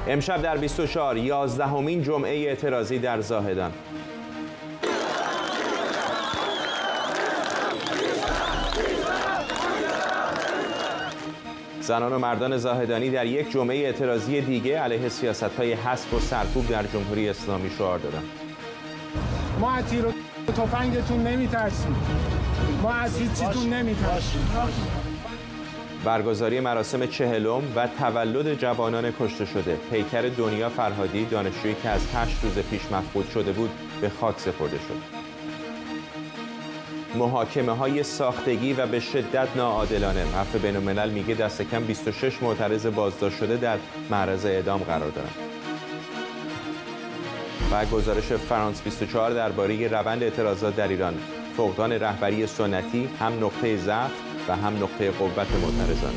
امشب در 24 11مین جمعه اعتراضی در زاهدان. زنان و مردان زاهدانی در یک جمعه اعتراضی دیگه علیه سیاست‌های حذف و سرکوب در جمهوری اسلامی شعار دادند. ما از تیر و تفنگتون نمی‌ترسیم. ما از هیچیتون نمی‌ترسیم. برگزاری مراسم 40م و تولد جوانان کشته شده. پیکر دنیا فرهادی، دانشجویی که از 8 روز پیش مفقود شده بود، به خاک سپرده شد. محاکمه‌های ساختگی و به شدت ناعادلانه. عفو بین‌الملل میگه دست کم 26 معترض بازداشت شده در معرض اعدام قرار دارند. و گزارش فرانس 24 درباره روند اعتراضات در ایران. فقدان رهبری سنتی هم نقطه ضعف و هم نقطه قوت معترضان.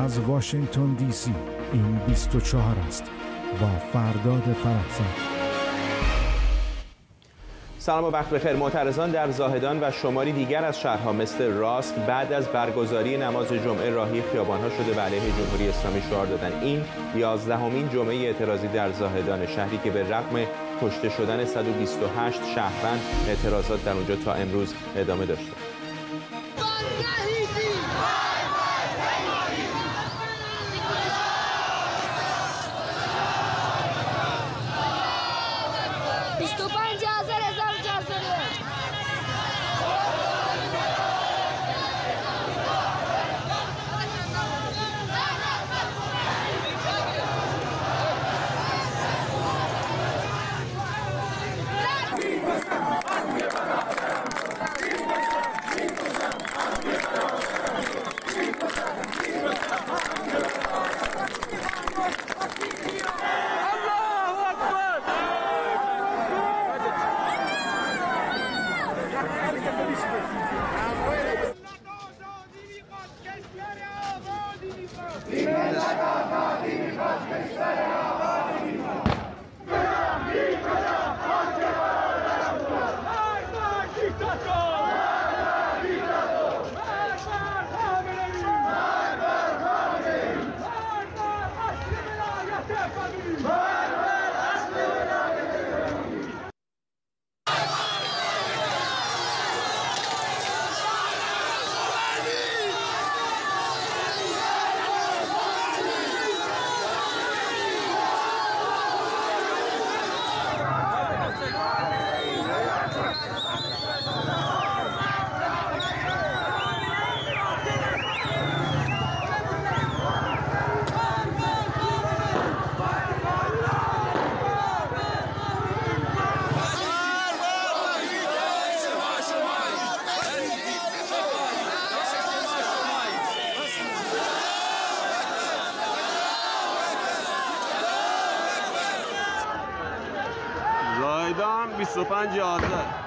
از واشنگتن دی سی این 24 است با فرداد فرحزاد. سلام و وقت بخیر. معترضان در زاهدان و شماری دیگر از شهرها مثل راست بعد از برگزاری نماز جمعه راهی خیابان‌ها شده و علیه جمهوری اسلامی شعار دادند. این 11مین جمعه اعتراضی در زاهدان، شهری که به رغم کشته شدن 128 شهروند اعتراضات در اونجا تا امروز ادامه داشته. زاهدان 25 آذر.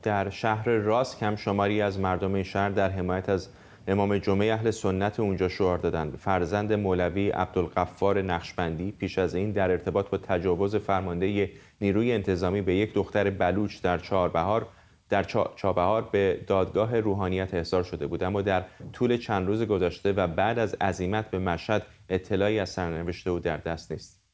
در شهر راست کم شماری از مردم این شهر در حمایت از امام جمعه اهل سنت اونجا شعار دادند. فرزند مولوی عبدالغفار نقشبندی پیش از این در ارتباط با تجاوز فرمانده نیروی انتظامی به یک دختر بلوچ در چابهار به دادگاه روحانیت احضار شده بود، اما در طول چند روز گذشته و بعد از عزیمت به مشهد اطلاعی از سرنوشت او در دست نیست.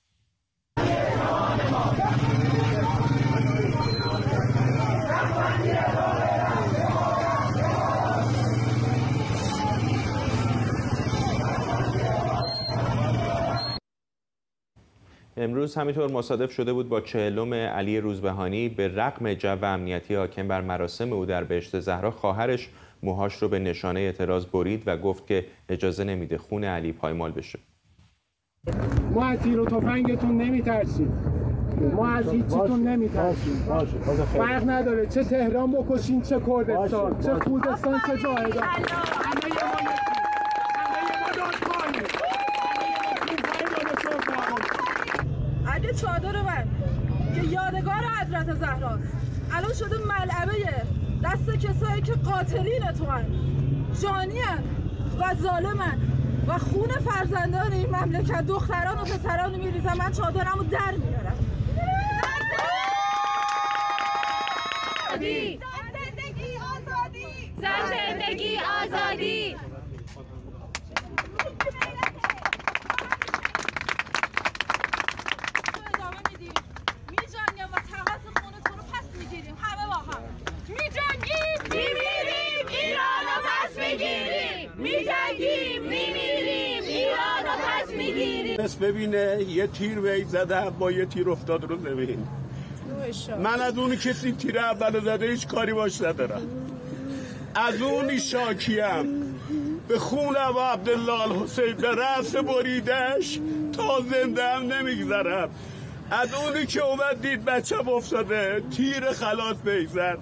امروز همینطور مصادف شده بود با 40م علی روزبهانی. به رغم جو امنیتی حاکم بر مراسم او در بهشت زهرا، خواهرش موهاش رو به نشانه اعتراض برید و گفت که اجازه نمیده خون علی پایمال بشه. ما از تیر و تفنگتون نمیترسیم. ما از هیچیتون نمیترسیم. فرق نداره چه تهران بکشین چه کردستان چه خوزستان چه جاهدان. اگه چادر من که یادگار حضرت زهراست الان شده ملعبه دست کسایی که قاتلین تو هن، جانی هن و ظالمن و خون فرزندان این مملکت دختران و پسران میریزن، من چادرم رو در میارم. زندگی آزادی، زندگی آزادی. ببینه یه تیر وی زده با یه تیر افتاد رو زمین. من از اونی کسی تیر اول زده هیچ کاری باش ندارم. از اونی شاکیم به خون ابا عبدالله الحسین به رأس بریدش تا زنده هم نمیگذرم. از اونی که اومد دید بچه افتاده تیر خلاص بیزد.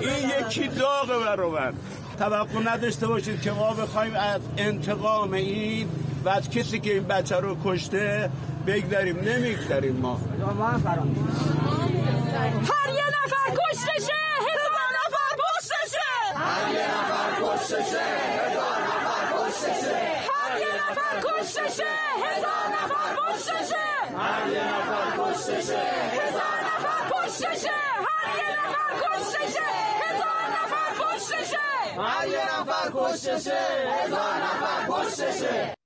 این یکی داغه برا من. توقع نداشته باشید که ما بخوایم از انتقام این و از کسی که این بچه رو کشته بگذاریم. نمیگذاریم ما. هر یه نفر کشته شه 1000 نفر پشته شه. هر یه نفر کشته شه 1000 نفر پشته شه. هر یه نفر کشته شه 1000 نفر پشته شه. هر یه نفر کشته شه 1000 نفر پشته شه. هر یه نفر کشته شه 1000 نفر پشته شه. هر یه نفر کشته شه 1000 نفر پشته شه.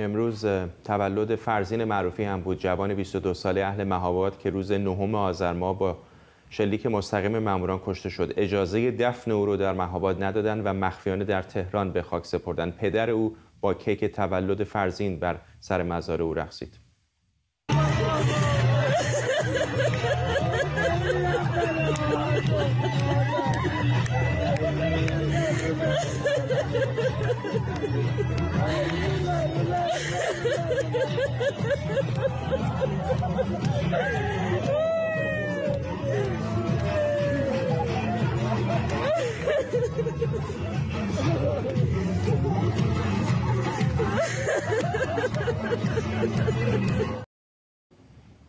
امروز تولد فرزین معروفی هم بود، جوان 22 ساله اهل مهاباد که روز 9 آذر ماه با شلیک مستقیم ماموران کشته شد. اجازه دفن او رو در مهاباد ندادن و مخفیانه در تهران به خاک سپردن. پدر او با کیک تولد فرزین بر سر مزار او رقصید.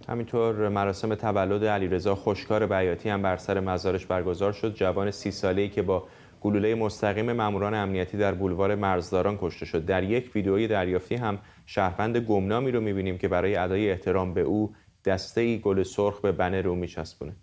همینطور مراسم تولد علیرضا خوشکار بیاتی هم بر سر مزارش برگزار شد. جوان 30 ساله‌ای که با گلوله مستقیم ماموران امنیتی در بولوار مرزداران کشته شد. در یک ویدئوی دریافتی هم شهروند گمنامی رو می‌بینیم که برای ادای احترام به او دسته‌ای گل سرخ به بنر او می‌چسبونه.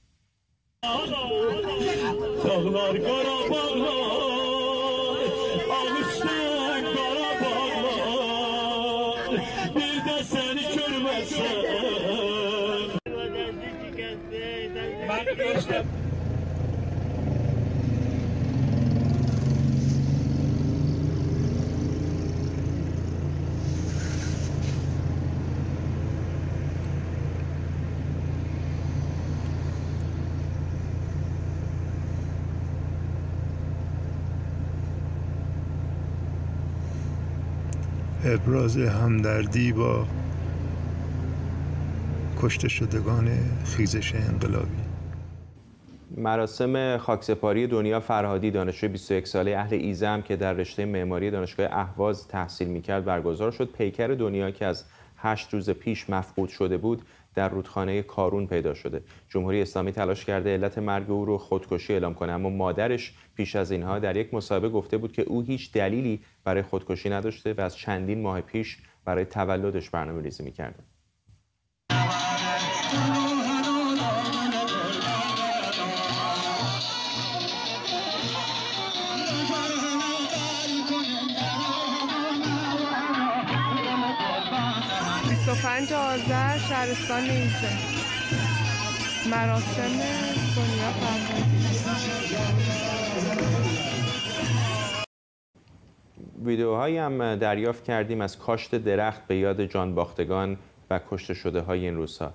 ابراز همدردی با کشته شدگان خیزش انقلابی. مراسم خاکسپاری دنیا فرهادی، دانشجوی 21 ساله اهل ایزم که در رشته معماری دانشگاه اهواز تحصیل می‌کرد برگزار شد. پیکر دنیا که از 8 روز پیش مفقود شده بود در رودخانه کارون پیدا شده. جمهوری اسلامی تلاش کرده علت مرگ او رو خودکشی اعلام کنه، اما مادرش پیش از اینها در یک مصاحبه گفته بود که او هیچ دلیلی برای خودکشی نداشته و از چندین ماه پیش برای تولدش برنامه‌ریزی می‌کرده. آذر شهرستان نیزه مراسم دنیا فرهادی. ویدیوهایی هم دریافت کردیم از کاشت درخت به یاد جانباختگان و کشته شده های این روزها.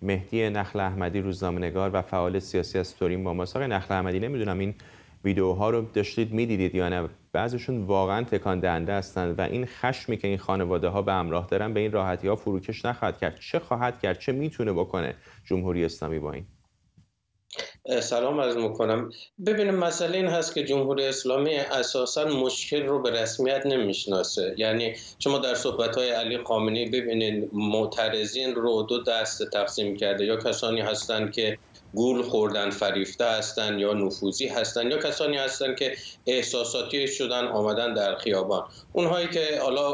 مهدی نخل احمدی روزنامه‌نگار و فعال سیاسی از تورین با ماست. آقای نخل احمدی، نمیدونم این ویدیوها رو داشتید میدیدید یا نه؟ بعضیشون واقعا تکان دهنده هستند و این خشمی که این خانواده ها به همراه دارن به این راحتی ها فروکش نخواهد کرد. چه خواهد کرد؟ چه میتونه بکنه جمهوری اسلامی با این؟ سلام عرض میکنم. ببینیم مسئله این هست که جمهوری اسلامی اساساً مشکل رو به رسمیت نمیشناسه. یعنی شما در صحبت‌های علی خامنه‌ای ببینید معترضین رو دو دسته تقسیم کرده، یا کسانی هستند که گول خوردن، فریفته هستن یا نفوذی هستن، یا کسانی هستن که احساساتی شدن آمدن در خیابان. اونهایی که حالا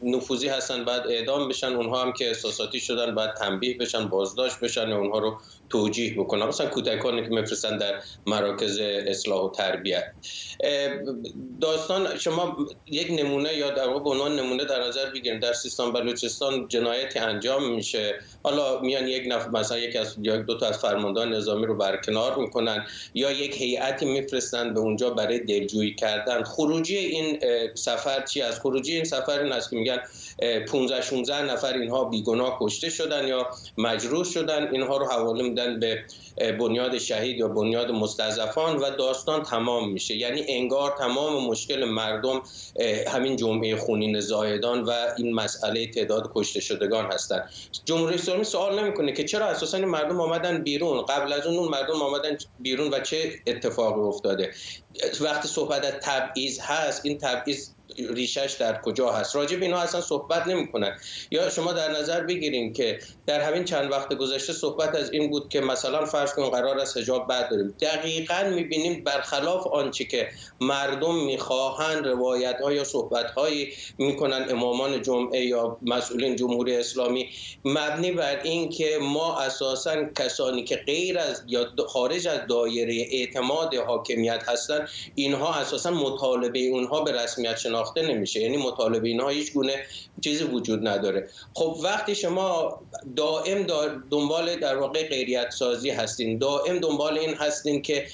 نفوذی هستن بعد اعدام بشن، اونها هم که احساساتی شدن بعد تنبیه بشن، بازداشت بشن یا اونها رو توجیه بکنن، مثلا کودکانی که میفرستن در مراکز اصلاح و تربیت. داستان شما یک نمونه یا در واقع به عنوان نمونه در نظر بگیرید، در سیستان بلوچستان جنایتی انجام میشه، حالا میان یک نفر مثلا دو تا از فرماندهان نظامی رو برکنار میکنن یا یک هیئتی میفرستن به اونجا برای دلجویی کردن. خروجی این سفر چی است؟ خروجی این سفر این است که میگن 15-16 نفر اینها بیگناه کشته شدن یا مجروح شدن، اینها رو حواله میدن به بنیاد شهید یا بنیاد مستضعفان و داستان تمام میشه. یعنی انگار تمام مشکل مردم همین جمعه خونین زاهدان و این مسئله تعداد کشته شدگان هستن. جمهوری اسلامی سوال نمیکنه که چرا اساسا مردم آمدن بیرون، قبل از اون مردم آمدن بیرون و چه اتفاقی افتاده. وقتی صحبت از تبعیض هست، این تبعیض ریشش در کجا هست؟ راجع به اینا اصلا صحبت نمی‌کنن. یا شما در نظر بگیریم که در همین چند وقت گذشته صحبت از این بود که مثلا فرض کنیم قرار است حجاب برداریم. دقیقاً می‌بینیم برخلاف آنچه که مردم می‌خواهند روایت‌ها یا صحبت‌هایی می‌کنن امامان جمعه یا مسئولین جمهوری اسلامی، مبنی بر این که ما اساساً کسانی که غیر از یا خارج از دایره اعتماد حاکمیت هستند، اینها اساساً مطالبه اونها به رسمیت شناخته نمیشه. یعنی مطالبه اینها هیچ گونه چیزی وجود نداره. خب وقتی شما دائم دنبال در واقع غیریت سازی هستین، دائم دنبال این هستین که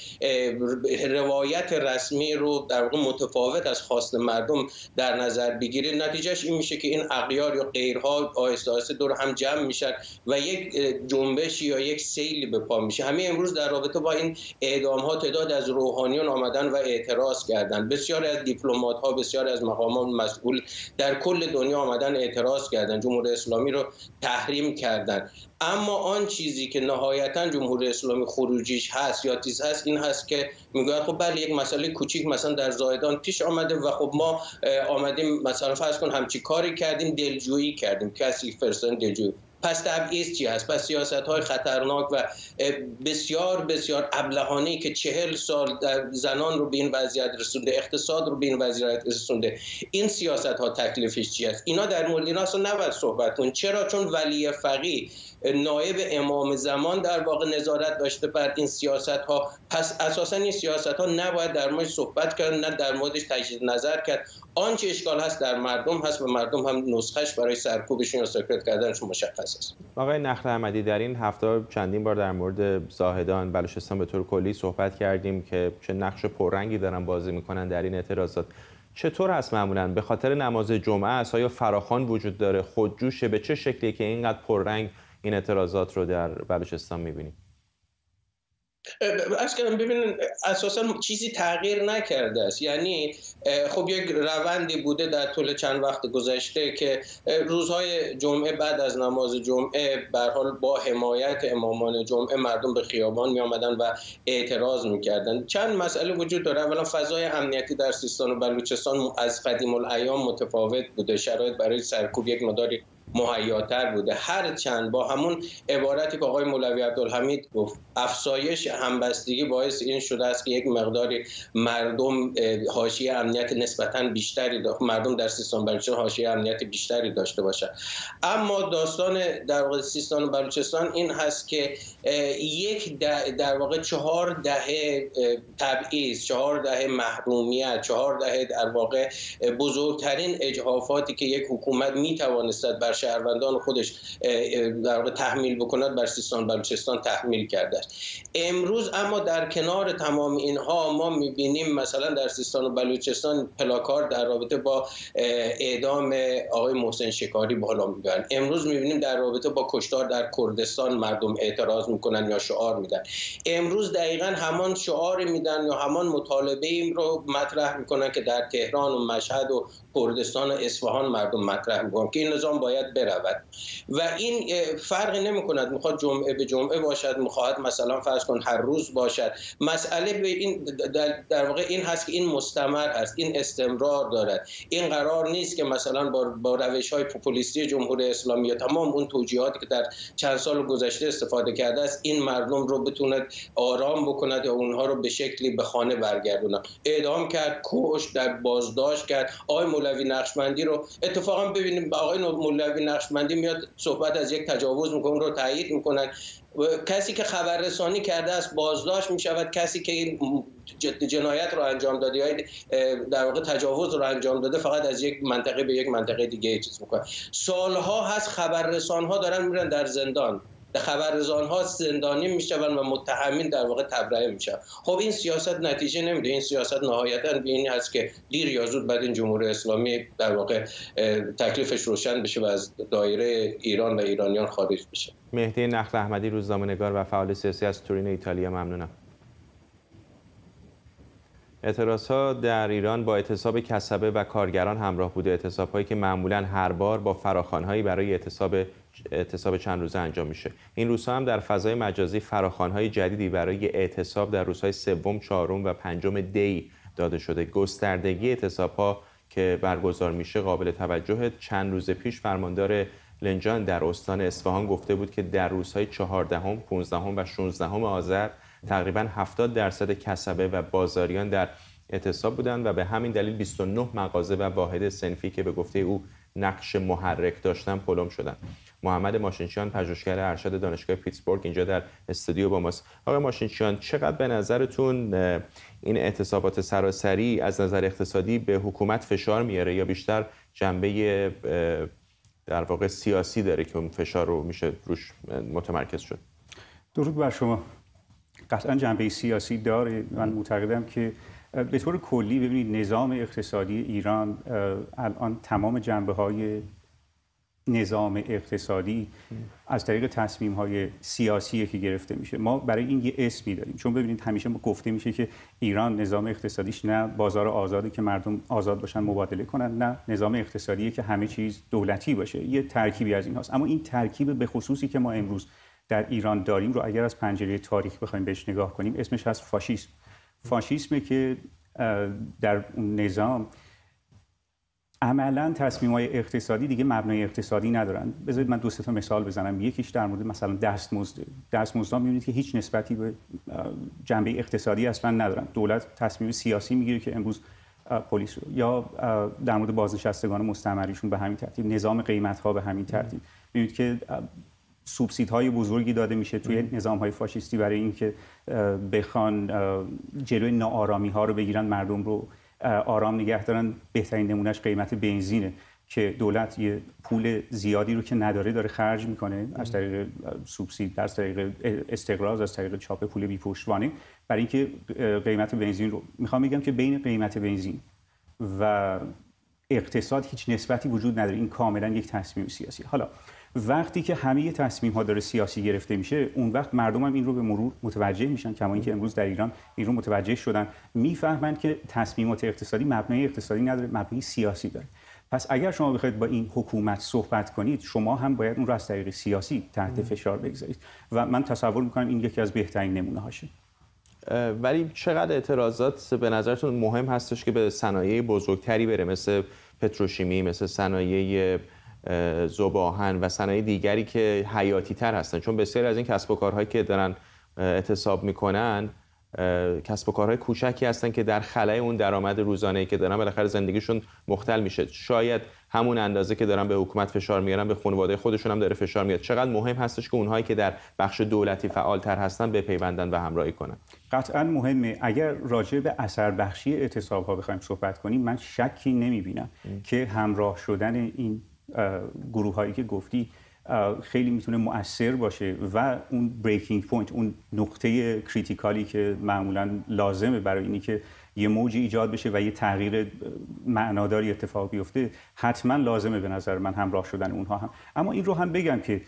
روایت رسمی رو در واقع متفاوت از خواست مردم در نظر بگیرید، نتیجهش این میشه که این اغیار یا غیرها آهسته آهسته دور هم جمع میشن و یک جنبش یا یک سیلی به پا میشه. همین امروز در رابطه با این اعدام ها تعداد از روحانیون آمدن و اعتراض کردن، بسیاری از دیپلمات ها، بسیاری از مقامات مسئول در کل دنیا آمدن اعتراض کردن، جمهوری اسلامی رو تحریم کردن. اما آن چیزی که نهایتا جمهوری اسلامی خروجیش هست یا چیز هست این هست که میگوید خب بله یک مسئله کوچیک مثلا در زاهدان پیش آمده و خب ما آمدیم مثلا فرض کن همچی کاری کردیم، دلجویی کردیم، کسی فرستادن دلجویی. پس تبعیض چی هست؟ پس سیاست‌های خطرناک و بسیار بسیار ابلهانه‌ای که 40 سال زنان رو به این وضعیت رسونده، اقتصاد رو به این وضعیت رسونده، این سیاست‌ها تکلیفش چی است؟ اینا در مورد اینا اصلا نباید صحبت کنیم. چرا؟ چون ولی فقیه نایب امام زمان در واقع نظارت داشته بر این سیاست‌ها، پس اساساً این سیاست‌ها نباید در موردش صحبت کرد، نه در موردش تجدید نظر کرد. آنچه اشکال هست در مردم هست و مردم هم نسخش برای سرکوبشون یا سرکوب کردنش مشخص است. آقای نخل احمدی، در این هفته چندین بار در مورد زاهدان، بلوچستان به طور کلی صحبت کردیم که چه نقش پررنگی دارن بازی میکنن در این اعتراضات. چطور هست معمولاً؟ به خاطر نماز جمعه است؟ آیا فراخوان وجود داره؟ خودجوشه؟ به چه شکلی که اینقدر پررنگ این اعتراضات رو در بلوچستان می‌بینیم؟ اصلا ببینید اساسا چیزی تغییر نکرده است. یعنی خب یک روندی بوده در طول چند وقت گذشته که روزهای جمعه بعد از نماز جمعه به هر حال با حمایت امامان جمعه مردم به خیابان می آمدن و اعتراض می‌کردند. چند مسئله وجود داره. اولا فضای امنیتی در سیستان و بلوچستان از قدیم الایام متفاوت بوده، شرایط برای سرکوب یک مقداری مهیاتر بوده، هرچند با همون عبارتی که آقای مولوی عبدالحمید گفت، افزایش همبستگی باعث این شده است که یک مقداری مردم حاشیه امنیت نسبتاً بیشتری مردم در سیستان بلوچستان حاشیه امنیت بیشتری داشته باشند. اما داستان در واقع سیستان و بلوچستان این هست که یک در واقع 4 دهه تبعیض، 4 دهه محرومیت، 4 دهه در واقع بزرگترین اجحافاتی که یک حکومت میتوانست بر شهروندان خودش در واقع تحمیل بکند بر سیستان بلوچستان تحمیل کرده است. امروز اما در کنار تمام اینها ما می‌بینیم مثلا در سیستان و بلوچستان پلاکارد در رابطه با اعدام آقای محسن شکاری بالا می‌برند. امروز می‌بینیم در رابطه با کشتار در کردستان مردم اعتراض می‌کنن یا شعار میدن. امروز دقیقاً همان شعار میدن یا همان مطالبه این رو مطرح میکنن که در تهران و مشهد و کردستان و اصفهان مردم مطرح میکنن که این نظام باید برود و این فرقی نمیکند میخواد جمعه به جمعه باشد، میخواد مثلا فرض کن هر روز باشد. مسئله به این در واقع این هست که این مستمر است، این استمرار دارد. این قرار نیست که مثلا با روش‌های پوپولیستی جمهوری اسلامی یا تمام اون توجیهاتی که در چند سال گذشته استفاده کرده است این مردم رو بتونه آرام بکند یا اونها رو به شکلی به خانه برگردونه. اعدام کرد، کشت، در بازداشت کرد. آقای مولوی نقشبندی رو اتفاقا ببینیم، آقای مولوی نقشبندی میاد صحبت از یک تجاوز میکنه، اون رو تایید میکنن. کسی که خبررسانی کرده است بازداشت میشود، کسی که این جنایت رو انجام داده یا در واقع تجاوز رو انجام داده فقط از یک منطقه به یک منطقه دیگه چیز میکنه. سالها هست خبررسان‌ها دارن میرن در زندان، خبررسان‌ها زندانی میشون و متهمین در واقع تبرئه میشن. خب این سیاست نتیجه نمیده. این سیاست نهایتاً به این هست که دیر یا زود بعد این جمهوری اسلامی در واقع تکلیفش روشن بشه و از دایره ایران و ایرانیان خارج بشه. مهدی نخل احمدی، روزنامه‌نگار و فعال سیاسی از تورین ایتالیا، ممنونم. اعتراضها در ایران با اعتصاب کسبه و کارگران همراه بوده، اعتصاب‌هایی که معمولاً هر بار با فراخوان‌هایی برای اعتصاب چند روزه انجام میشه. این روزها هم در فضای مجازی فراخوان‌های جدیدی برای اعتصاب در روزهای سوم، چهارم و پنجم دی داده شده. گستردگی اعتصاب‌ها که برگزار میشه قابل توجه. چند روز پیش فرماندار لنجان در استان اصفهان گفته بود که در روزهای 14، 15 و 16 آذر تقریباً 70% کسبه و بازاریان در اعتصاب بودند و به همین دلیل 29 مغازه و واحد صنفی که به گفته او نقش محرک داشتن پلم شدند. محمد ماشینچیان، پژوهشگر ارشد دانشگاه پیتسبورگ، اینجا در استودیو با ماست. آقای ماشینچیان، چقدر به نظرتون این اعتصابات سراسری از نظر اقتصادی به حکومت فشار میاره یا بیشتر جنبه در واقع سیاسی داره که اون فشار رو میشه روش متمرکز شد؟ درود بر شما. قطعا جنبه سیاسی داره. من معتقدم که به طور کلی ببینید نظام اقتصادی ایران الان تمام جنبه‌های نظام اقتصادی از طریق تصمیم‌های سیاسی که گرفته میشه. ما برای این یه اسمی داریم، چون ببینید همیشه گفته میشه که ایران نظام اقتصادیش نه بازار آزاده که مردم آزاد باشن مبادله کنن، نه نظام اقتصادی که همه چیز دولتی باشه. یه ترکیبی از این هاست. اما این ترکیب به خصوصی که ما امروز در ایران داریم رو اگر از پنجره تاریخ بخوایم بهش نگاه کنیم، اسمش هست فاشیسم. فاشیسمه که در نظام عملاً تصمیم‌های اقتصادی دیگه مبنای اقتصادی ندارن. بذارید من 2-3 تا مثال بزنم. یکیش در مورد مثلا دستمزدها می‌بینید که هیچ نسبتی به جنبه اقتصادی اصلا ندارن. دولت تصمیم سیاسی میگیره که امروز پلیس رو، یا در مورد بازنشستگان مستعمریشون به همین ترتیب، نظام قیمت‌ها به همین ترتیب. می‌بینید که سوبسیدهای بزرگی داده میشه توی نظام‌های فاشیستی برای اینکه بخوان جلوی ناآرامی‌ها رو بگیرن، مردم رو آرام نگه دارن. بهترین نمونهش قیمت بنزینه که دولت یه پول زیادی رو که نداره داره خرج میکنه از طریق سوبسید، از طریق استقراض، از طریق چاپ پول بی پشتوانه برای اینکه قیمت بنزین رو. میخوام بگم که بین قیمت بنزین و اقتصاد هیچ نسبتی وجود نداره. این کاملا یک تصمیم سیاسی. حالا وقتی که همه تصمیم‌ها داره سیاسی گرفته میشه، اون وقت مردم هم این رو به مرور متوجه میشن، کما اینکه امروز در ایران این رو متوجه شدن، میفهمن که تصمیمات اقتصادی مبنای اقتصادی نداره، مبنای سیاسی داره. پس اگر شما بخواید با این حکومت صحبت کنید، شما هم باید اون رو از طریق سیاسی تحت فشار بگذارید و من تصور میکنم این یکی از بهترین نمونه هاشه. ولی چقدر اعتراضات به نظرتون مهم هستش که به صنایع بزرگتری بره، مثل پتروشیمی، مثل صنایع ذوب آهن و صنایع دیگری که حیاتی تر هستن؟ چون بسیاری از این کسب و کارهایی که دارن اعتصاب میکنن کسب و کارهای کوچکی هستن که در خلای اون درآمد روزانه‌ای که دارن بالاخره زندگیشون مختل میشه. شاید همون اندازه که دارن به حکومت فشار میارن به خانواده خودشون هم داره فشار میاد. چقدر مهم هستش که اونهایی که در بخش دولتی فعالتر هستن بپیوندن و همراهی کنن؟ قطعا مهمه. اگر راجع به اثر بخشی اعتصاب‌ها بخوایم صحبت کنیم، من شکی نمیبینم که همراه شدن این گروه‌هایی که گفتی خیلی میتونه مؤثر باشه و اون بریکینگ پوینت، اون نقطه کریتیکالی که معمولاً لازمه برای اینی که یه موجی ایجاد بشه و یه تغییر معناداری اتفاق بیفته، حتما لازمه به نظر من همراه شدن اونها هم. اما این رو هم بگم که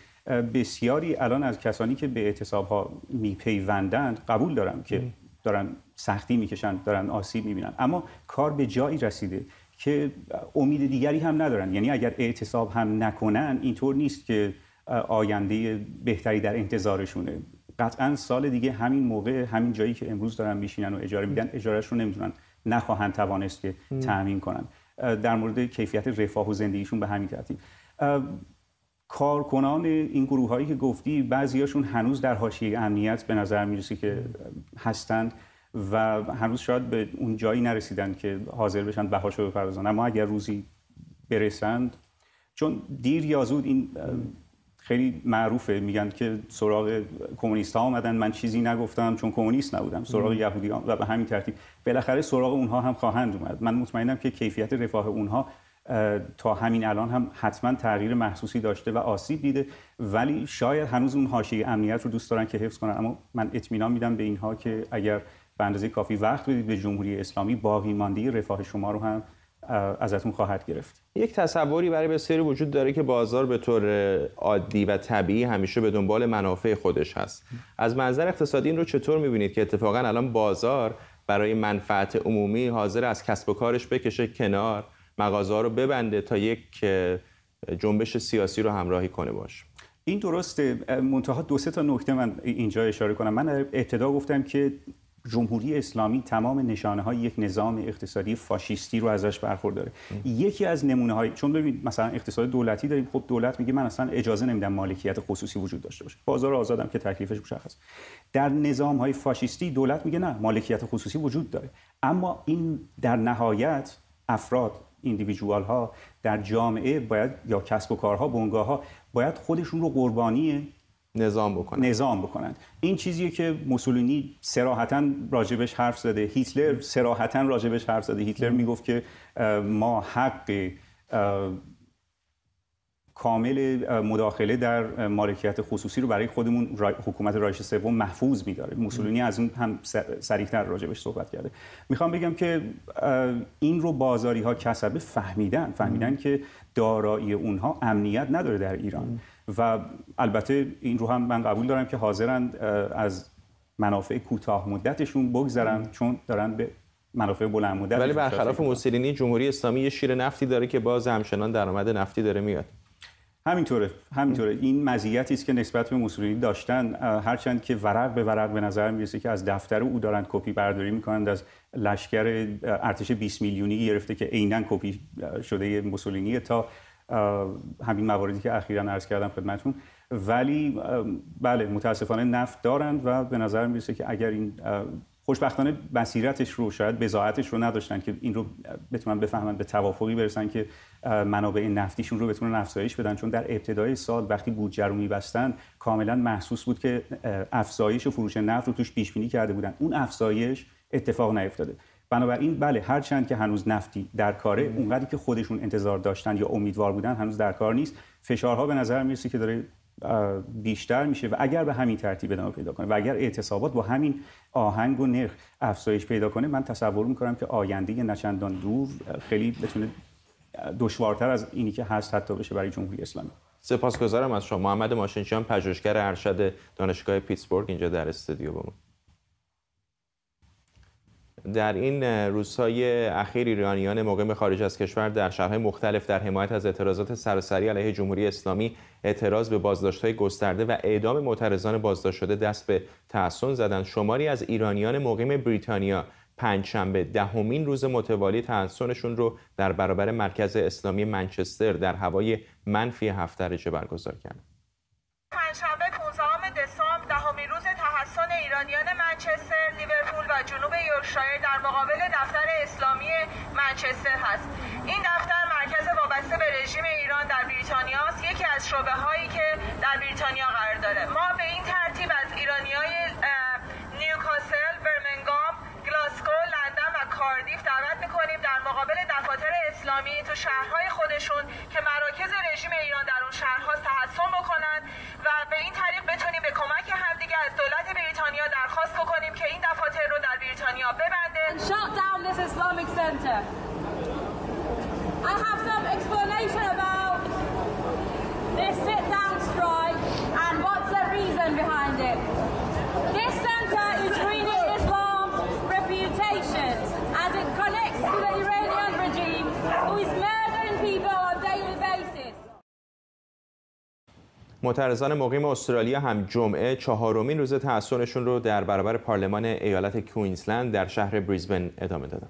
بسیاری الان از کسانی که به اعتصاب‌ها میپیوندند قبول دارم که دارن سختی میکشن، دارن آسیب میبینن، اما کار به جایی رسیده که امید دیگری هم ندارن. یعنی اگر اعتصاب هم نکنن اینطور نیست که آینده بهتری در انتظارشونه. قطعا سال دیگه همین موقع، همین جایی که امروز دارن میشینن و اجاره میدن، اجارهشون نمیتونن، نخواهند توانست که تأمین کنن. در مورد کیفیت رفاه و زندگیشون به همین ترتیب. کارکنان این گروه‌هایی که گفتی بعضیاشون هنوز در حاشیه امنیت به نظر میرسه که هستند و هنوز شاید به اون جایی نرسیدن که حاضر بشن بهاشو بپردازن، اما اگر روزی برسند، چون دیر یا زود این خیلی معروفه، میگن که سراغ کمونیست‌ها آمدن، من چیزی نگفتم چون کمونیست نبودم، سراغ یهودیان و به همین ترتیب بالاخره سراغ اونها هم خواهند اومد. من مطمئنم که کیفیت رفاه اونها تا همین الان هم حتما تغییر محسوسی داشته و آسیب دیده، ولی شاید هنوز اون حاشیه امنیت رو دوست دارن که حفظ کنن. اما من اطمینان میدم به اینها که اگر به اندازه کافی وقت بدید به جمهوری اسلامی، باقی مانده رفاه شما رو هم ازتون خواهد گرفت. یک تصوری برای بسیاری وجود داره که بازار به طور عادی و طبیعی همیشه به دنبال منافع خودش هست. از منظر اقتصادی این رو چطور می‌بینید که اتفاقاً الان بازار برای منفعت عمومی حاضر از کسب و کارش بکشه کنار، مغازه‌ها رو ببنده تا یک جنبش سیاسی رو همراهی کنه باشه؟ این درسته. منتها دو سه تا نکته من اینجا اشاره کنم. من در ابتدا گفتم که جمهوری اسلامی تمام نشانه‌های یک نظام اقتصادی فاشیستی رو ازش برخورداره. یکی از نمونه‌های، چون ببینید مثلا اقتصاد دولتی داریم، خب دولت میگه من اصلا اجازه نمیدم مالکیت خصوصی وجود داشته باشه، بازار آزادم که تکلیفش مشخص. در نظام‌های فاشیستی دولت میگه نه، مالکیت خصوصی وجود داره، اما این در نهایت افراد، ایندیویدوال ها در جامعه باید، یا کسب و کارها، بنگاه‌ها باید خودشون رو قربانی نظام بکنند. این چیزیه که موسولینی صراحتاً راجبش حرف زده، هیتلر صراحتاً راجبش حرف زده. هیتلر میگفت که ما حق کامل مداخله در مالکیت خصوصی رو برای خودمون حکومت رایش سوم محفوظ می‌داره. موسولینی از اون هم صریح‌تر راجبش صحبت کرده. میخوام بگم که این رو بازاری‌ها کسبه فهمیدن که دارایی اونها امنیت نداره در ایران و البته این رو هم من قبول دارم که حاضرند از منافع کوتاه مدتشون بگذرن چون دارن به منافع بلند مدت. ولی برخلاف موسولینی جمهوری اسلامی یه شیر نفتی داره که باز همچنان درآمد نفتی داره میاد. همینطوره. این مزیتی است که نسبت به موسولینی داشتن، هرچند که ورق به ورق به نظر میرسه که از دفتر او دارن کپی برداری میکنند، از لشکر ارتش 20 میلیونی گرفته که عیناً کپی شده موسولینی تا همین مواردی که اخیراً عرض کردم خدمتتون. ولی بله متاسفانه نفت دارند و به نظر میرسه که اگر این خوشبختانه بصیرتش رو، شاید بضاعتش رو نداشتن که این رو بتونن بفهمن، به توافقی برسن که منابع نفتیشون رو بتونن افزایش بدن، چون در ابتدای سال وقتی بودجه رو می‌بستن کاملا محسوس بود که افزایش فروش نفت رو توش پیش بینی کرده بودن. اون افزایش اتفاق نیفتاده. بنابراین بله، هرچند که هنوز نفتی در کاره، اونقدری که خودشون انتظار داشتن یا امیدوار بودن هنوز در کار نیست. فشارها به نظر میرسه که داره بیشتر میشه و اگر به همین ترتیب ادامه پیدا کنه و اگر اعتصابات با همین آهنگ و نرخ افزایش پیدا کنه، من تصور میکنم که آینده نچندان دور خیلی بتونه دشوارتر از اینی که هست حتی بشه برای جمهوری اسلامی. سپاسگزارم از شما. محمد ماشینچیان، پژوهشگر ارشد دانشگاه پیتسبورگ، اینجا در استودیو با ما. در این روزهای اخیر ایرانیان مقیم خارج از کشور در شهرهای مختلف در حمایت از اعتراضات سراسری علیه جمهوری اسلامی اعتراض به بازداشت‌های گسترده و اعدام معترضان بازداشت شده دست به تحسن زدند. شماری از ایرانیان مقیم بریتانیا پنجشنبه 10مین روز متوالی تحسنشون رو در برابر مرکز اسلامی منچستر در هوای -7 درجه برگزار کردند. پنجشنبه 15 دسامبر 10مین روز تحسن ایرانیان منچستر، لیورپول و جنوب یورکشایر در مقابل دفتر اسلامی منچستر هست. این دفتر مرکز وابسته به رژیم ایران در بریتانیا است، یکی از شعبه‌هایی که در بریتانیا قرار داره. ما به این ترتیب از ایرانیای نیوکاسل، برمنگام، گلاسکو، لندن و کاردیف دعوت میکنیم در مقابل دفاتر اسلامی تو شهرهای خودشون که مراکز رژیم ایران در اون شهرها تحصن بکنن و به این طریق بتونیم به کمک همدیگه از دولت بریتانیا درخواست بکنیم که این دفاتر رو در بریتانیا ببنده. Shut down this Islamic center. I have some explanation about this sit-down strike and what's the reason behind it. This center is ruining Islam's reputation as it connects to the Iranian regime who is murdering people on a daily basis. معترضان مقیم استرالیا هم جمعه 4مین روز تحصنشون رو در برابر پارلمان ایالت کوینزلند در شهر بریزبن ادامه دادن.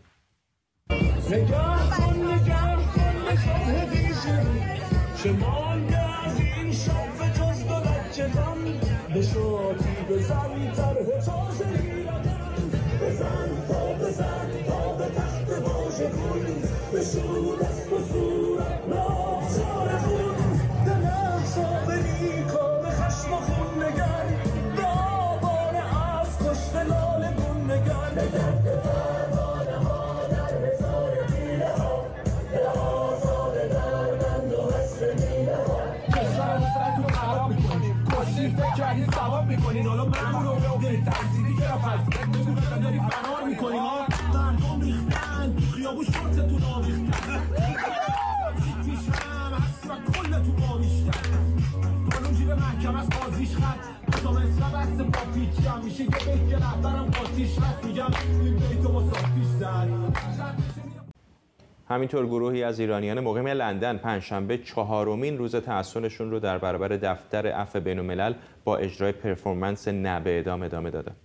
همینطور گروهی از ایرانیان مقیم لندن پنجشنبه 4مین روز تحصنشون رو در برابر دفتر عفو بین‌الملل با اجرای پرفورمنس نه به اعدام ادامه دادن.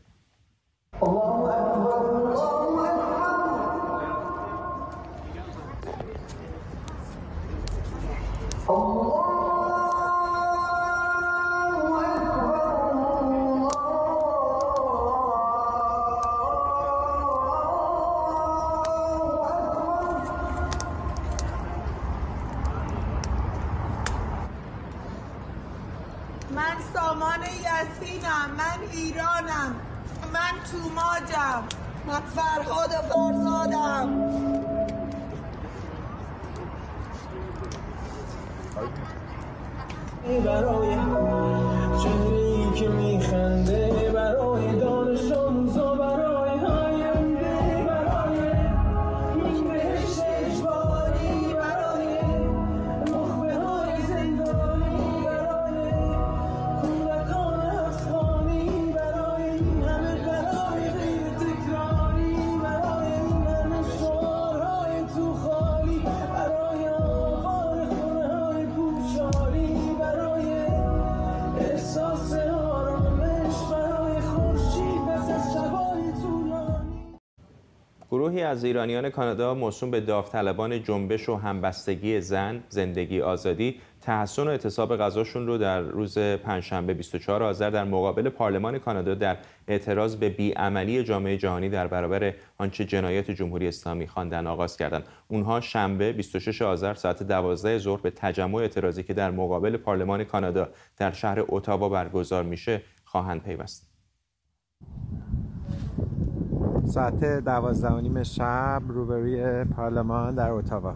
من سامان یاسینم، من ایرانم، من توماجم، من فرهاد و فرزادم. برای چهره‌ای که میخنده، برای دانش آموزا، برای آینده، برای بهشت اجباری، برای نخبه‌های زندانی، برای کودکان افغانی، برای این همه برای غیر تکراری، برای این همه شعارهای تو خالی، برای آقای خونه‌های پوچالی، احساس آرامش برای خورشید پس از شبای طولانی. گروهی از ایرانیان کانادا موسوم به داوطلبان جنبش و همبستگی زن، زندگی آزادی، تحصن و اعتصاب غذاشون رو در روز پنجشنبه 24 آذر در مقابل پارلمان کانادا در اعتراض به بیعملی جامعه جهانی در برابر آنچه جنایت جمهوری اسلامی خواندن آغاز کردند. اونها شنبه 26 آذر ساعت 12 ظهر به تجمع اعتراضی که در مقابل پارلمان کانادا در شهر اتاوا برگزار میشه خواهند پیوست. ساعت 12:30 شب روبروی پارلمان در اتاوا.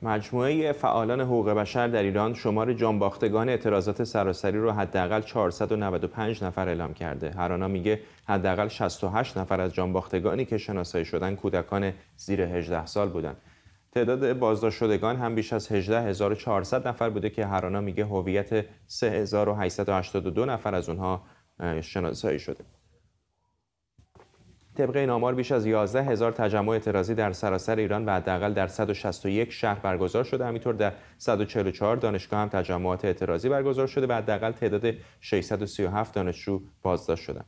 مجموعه فعالان حقوق بشر در ایران شمار جانباختگان اعتراضات سراسری رو حداقل 495 نفر اعلام کرده. هرانا میگه حداقل 68 نفر از جانباختگانی که شناسایی شدن کودکان زیر 18 سال بودند. تعداد بازداشت شدگان هم بیش از 18400 نفر بوده که هرانا میگه هویت 3882 نفر از اونها شناسایی شده. طبق این آمار بیش از 11000 تجمع اعتراضی در سراسر ایران و حداقل در 161 شهر برگزار شده. همینطور در 144 دانشگاه هم تجمعات اعتراضی برگزار شده و حداقل تعداد 637 دانشجو بازداشت شدند.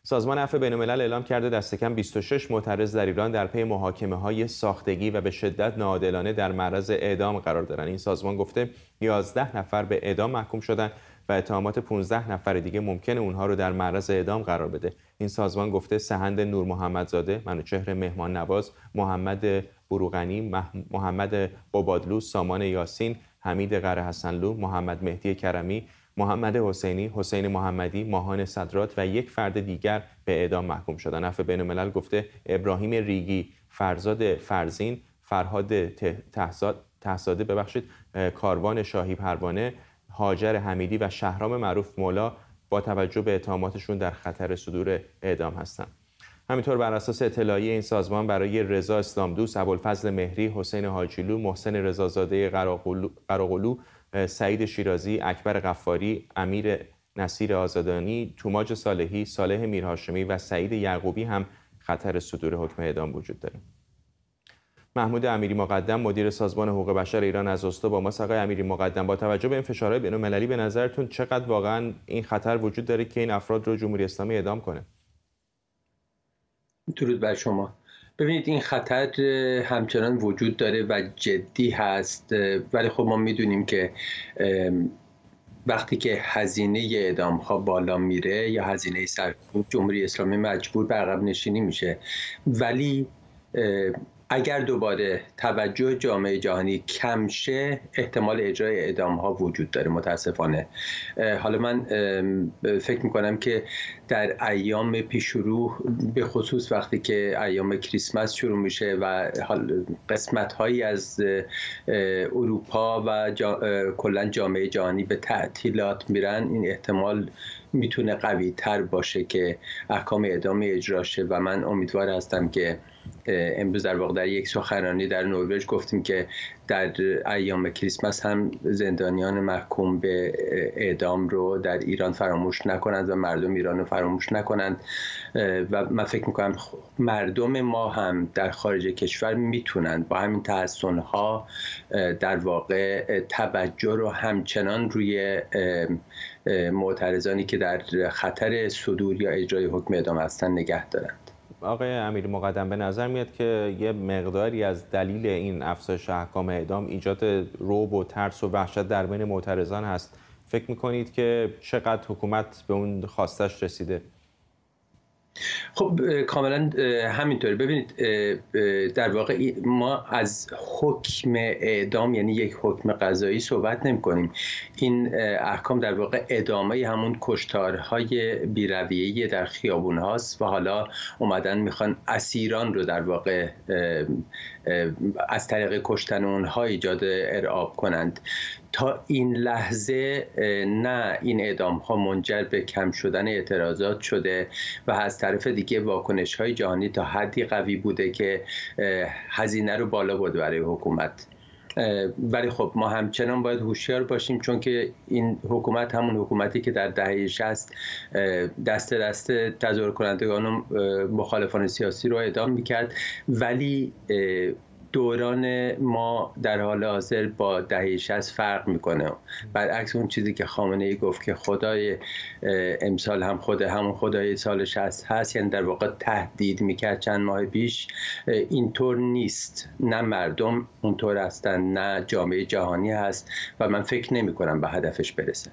سازمان عفو بین‌الملل اعلام کرده دست کم 26 معترض در ایران در پی محاکمه‌های ساختگی و به شدت ناعادلانه در معرض اعدام قرار دارند. این سازمان گفته 11 نفر به اعدام محکوم شدند و اتهامات 15 نفر دیگه ممکنه اونها رو در معرض اعدام قرار بده. این سازمان گفته سحند نور محمدزاده، منوچهر مهمان نواز، محمد بروغنی، محمد قبادلو، سامان یاسین، حمید قره حسنلو، محمد مهدی کرمی، محمد حسینی، حسین محمدی، ماهان صدرات و یک فرد دیگر به اعدام محکوم شدند. عفو بین‌الملل گفته ابراهیم ریگی، فرزاد فرزین، فرهاد تهزاده، کاروان شاهی پروانه، هاجر حمیدی و شهرام معروف مولا با توجه به اتهاماتشون در خطر صدور اعدام هستند. همینطور بر اساس اطلاعیه این سازمان برای رضا اسلامدوست، ابوالفضل مهری، حسین حاجیلو، محسن رضازاده قراقلو، سعید شیرازی، اکبر غفاری، امیر نصیر آزادانی، توماج صالحی، صالح میرهاشمی و سعید یعقوبی هم خطر صدور حکم اعدام وجود داره. محمود امیری مقدم مدیر سازمان حقوق بشر ایران از استا با ماست. آقای امیری مقدم، با توجه به این فشارهای بین‌المللی به نظرتون چقدر واقعا این خطر وجود داره که این افراد رو جمهوری اسلامی اعدام کنه؟ درود بر شما. ببینید این خطر همچنان وجود داره و جدی هست، ولی خب ما میدونیم که وقتی که هزینه اعدام ها بالا میره یا هزینه سرکوب، جمهوری اسلامی مجبور به عقب نشینی میشه. ولی اگر دوباره توجه جامعه جهانی کم شه، احتمال اجرای اعدام ها وجود داره متاسفانه. حالا من فکر میکنم که در ایام پیشرو، به خصوص وقتی که ایام کریسمس شروع میشه و قسمت هایی از اروپا و کلا جامعه جهانی به تعطیلات میرن، این احتمال میتونه قوی تر باشه که احکام اعدام اجرا شه و من امیدوار هستم که امروز در واقع در یک سخنرانی در نروژ گفتیم که در ایام کریسمس هم زندانیان محکوم به اعدام رو در ایران فراموش نکنند و مردم ایران رو فراموش نکنند و من فکر میکنم مردم ما هم در خارج کشور میتونند با همین تحسن‌ها در واقع توجه رو همچنان روی معترضانی که در خطر صدور یا اجرای حکم اعدام هستند نگه دارند. آقای امیری مقدم، به نظر میاد که یه مقداری از دلیل این افزایش احکام اعدام ایجاد رعب و ترس و وحشت در بین معترضان هست. فکر میکنید که چقدر حکومت به اون خواستش رسیده؟ خب کاملا همینطوره. ببینید در واقع ما از حکم اعدام، یعنی یک حکم قضایی، صحبت نمی کنیم. این احکام در واقع ادامه همون کشتارهای بی‌رویه‌ای در خیابون هاست و حالا اومدن میخوان اسیران رو در واقع از طریق کشتن اونها ایجاد ارعاب کنند. تا این لحظه نه این اعدام ها منجر به کم شدن اعتراضات شده و از طرف دیگه واکنش های جهانی تا حدی قوی بوده که هزینه رو بالا برده برای حکومت. ولی خب ما همچنان باید هوشیار باشیم، چون که این حکومت همون حکومتی که در دهه 60 دست تظاهر کنندگان و مخالفان سیاسی رو اعدام میکرد، ولی دوران ما در حال حاضر با دهه 60 فرق میکنه. برعکس اون چیزی که خامنه ای گفت که خدای امسال هم همون خدای سال 60 هست، یعنی در واقع تهدید میکرد چند ماه پیش، اینطور نیست. نه مردم اونطور هستن، نه جامعه جهانی هست و من فکر نمی کنم به هدفش برسه.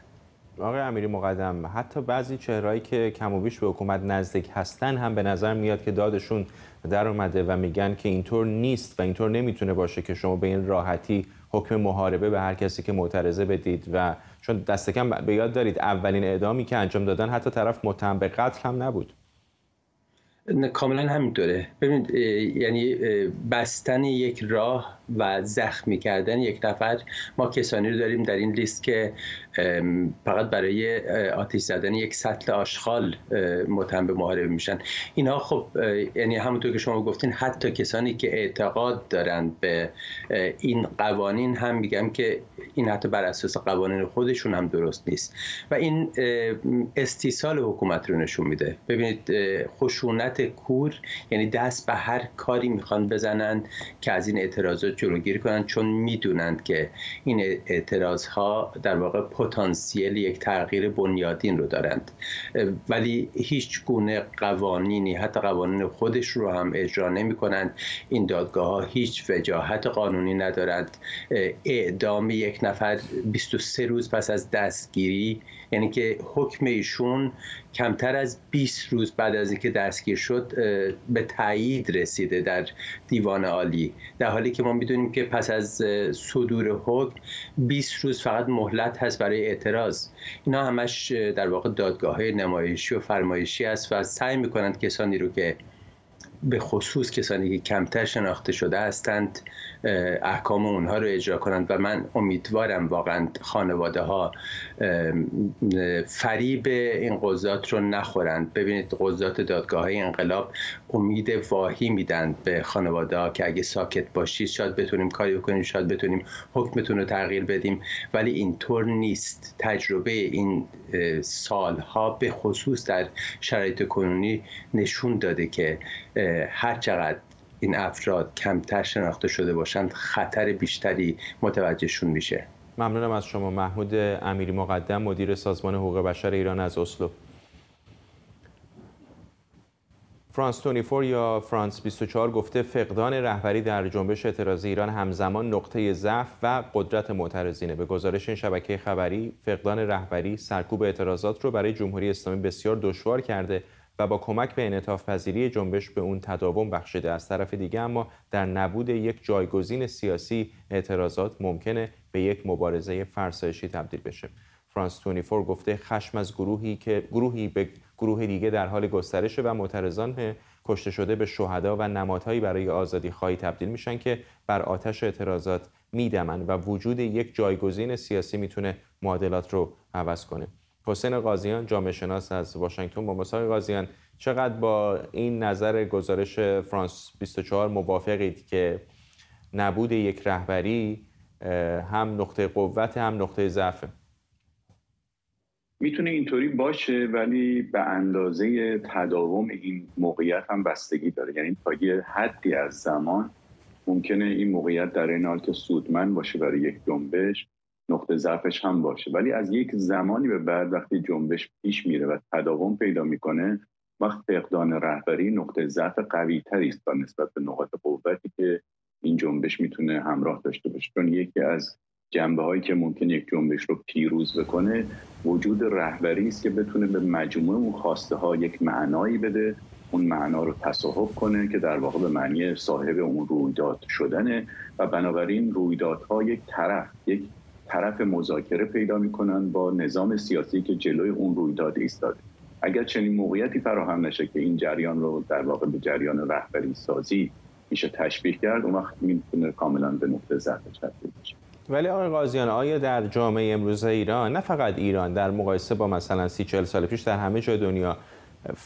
آقای امیری مقدم، حتی بعضی چهرهایی که کم و بیش به حکومت نزدیک هستن هم به نظر میاد که دادشون در اومده و میگن که اینطور نیست و اینطور نمیتونه باشه که شما به این راحتی حکم محاربه به هر کسی که معترضه بدید. و چون دست کم به یاد دارید اولین اعدامی که انجام دادن حتی طرف متهم به قتل هم نبود. کاملا همینطوره. ببینید یعنی بستن یک راه و زخمی کردن یک نفر. ما کسانی رو داریم در این لیست که فقط برای آتش زدن یک سطل آشغال متهم به محاربه میشن. اینها خب یعنی همونطور که شما گفتین حتی کسانی که اعتقاد دارند به این قوانین هم میگم که این حتی بر اساس قوانین خودشون هم درست نیست و این استیصال حکومت رو نشون میده. ببینید خشونت کور یعنی دست به هر کاری میخوان بزنن که از این اعتراضات جلوگیری کنن، چون میدونند که این اعتراضها در واقع پتانسیل یک تغییر بنیادین رو دارند، ولی هیچ گونه قوانینی حتی قوانین خودش رو هم اجرا نمی کنند. این دادگاه ها هیچ وجاهت قانونی ندارند. اعدام یک نفر 23 روز پس از دستگیری، یعنی که حکم ایشون کمتر از 20 روز بعد از اینکه دستگیر شد به تایید رسیده در دیوان عالی، در حالی که ما میدونیم که پس از صدور حکم 20 روز فقط مهلت هست برای اعتراض. اینا همش در واقع دادگاه‌های نمایشی و فرمایشی است و سعی میکنند کسانی رو که به خصوص کسانی که کمتر شناخته شده هستند احکام اونها رو اجرا کنند و من امیدوارم واقعا خانواده ها فریب این قضات رو نخورند. ببینید قضات دادگاه انقلاب امید واهی میدن به خانواده ها که اگه ساکت باشید شاید بتونیم کاری بکنیم، شاید بتونیم حکمتون رو تغییر بدیم، ولی اینطور نیست. تجربه این سالها به خصوص در شرایط کنونی نشون داده که هر چقدر این افراد کمتر شناخته شده باشند خطر بیشتری متوجهشون میشه. ممنونم از شما. محمود امیری مقدم، مدیر سازمان حقوق بشر ایران از اسلو. فرانس 24 یا فرانس 24 گفته فقدان رهبری در جنبش اعتراضی ایران همزمان نقطه ضعف و قدرت معترضینه. به گزارش این شبکه خبری فقدان رهبری سرکوب اعتراضات رو برای جمهوری اسلامی بسیار دشوار کرده و با کمک به انعطاف پذیری جنبش به اون تداوم بخشیده. از طرف دیگه اما در نبود یک جایگزین سیاسی اعتراضات ممکنه به یک مبارزه فرسایشی تبدیل بشه. فرانس 24 گفته خشم از گروهی به گروه دیگه در حال گسترشه و معترضان کشته شده به شهدا و نمادهایی برای آزادی خواهی تبدیل میشن که بر آتش اعتراضات میدمن و وجود یک جایگزین سیاسی میتونه معادلات رو عوض کنه. حسین قاضیان، جامعه شناس از واشنگتن، با مساق قاضیان، چقدر با این نظر گزارش فرانس 24 موافقید که نبود یک رهبری هم نقطه قوت هم نقطه ضعف؟ میتونه اینطوری باشه، ولی به اندازه تداوم این موقعیت هم بستگی داره. یعنی تا یه حدی از زمان ممکنه این موقعیت در این حال که سودمند باشه برای یک جنبش، نقطه ضعفش هم باشه، ولی از یک زمانی به بعد وقتی جنبش پیش میره و تداوم پیدا میکنه، وقت فقدان رهبری نقطه ضعف قوی تری است نسبت به نقاط قوتی که این جنبش میتونه همراه داشته باشه. چون یکی از جنبه هایی که ممکن یک جنبش رو پیروز بکنه وجود رهبری است که بتونه به مجموعه اون خواسته ها یک معنایی بده، اون معنا رو تصاحب کنه که در واقع به معنی صاحب اون رویداد شدنه و بنابراین رویدادها یک طرف مذاکره پیدا میکنن با نظام سیاسی که جلوی اون رویداد ایستاده. اگر چنین موقعیتی فراهم نشه که این جریان رو در واقع به جریان رهبری سازی میشه تشبیه کرد، اون وقت میتونه کاملا به نقطه ضعفش تبدیل بشه. ولی آقای قاضیان، آیا در جامعه امروز ایران، نه فقط ایران، در مقایسه با مثلا 30-40 سال پیش در همه جای دنیا